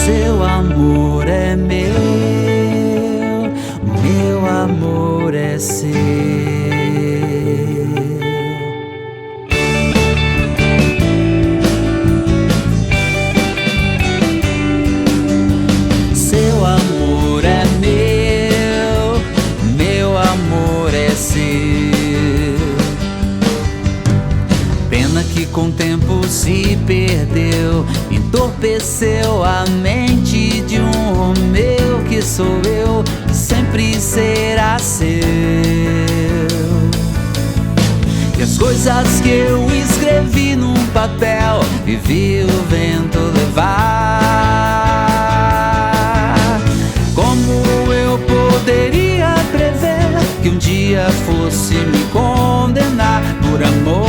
Seu amor é meu amor é seu. Seu amor é meu amor é seu. Pena que com o tempo se perdeu, entorpeceu a mente de um Romeu que sou eu, que sempre será seu. E as coisas que eu escrevi num papel e vi o vento levar, como eu poderia prever que um dia fosse me condenar por amor,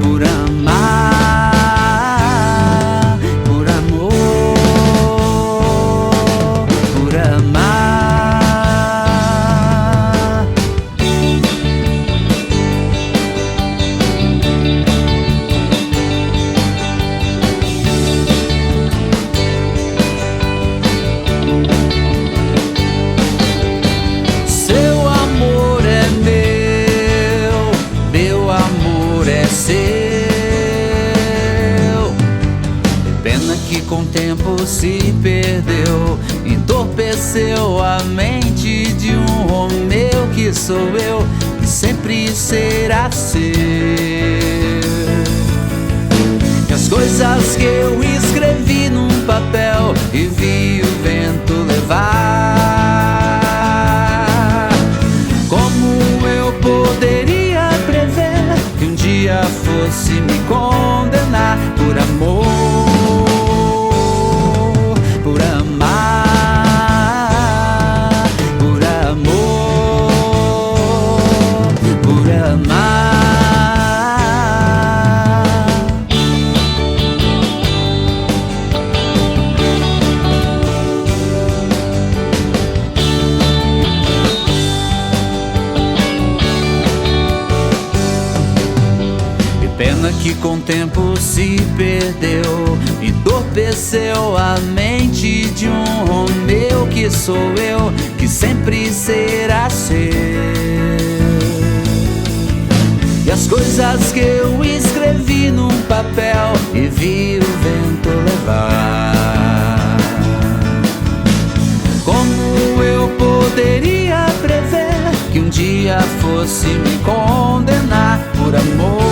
por amar, por amor, por amar. Seu amor é meu amor é seu. Pena que com o tempo se perdeu, entorpeceu a mente de um Romeu que sou eu, que sempre será seu. E as coisas que eu escrevi num papel e vi o vento levar, como eu poderia prever que um dia fosse me condenar por amor, por amar, por amor, por amar. Pena que com o tempo se perdeu, entorpeceu a mente de um Romeu que sou eu, que sempre será seu. E as coisas que eu escrevi num papel e vi o vento levar, como eu poderia prever que um dia fosse me condenar por amor,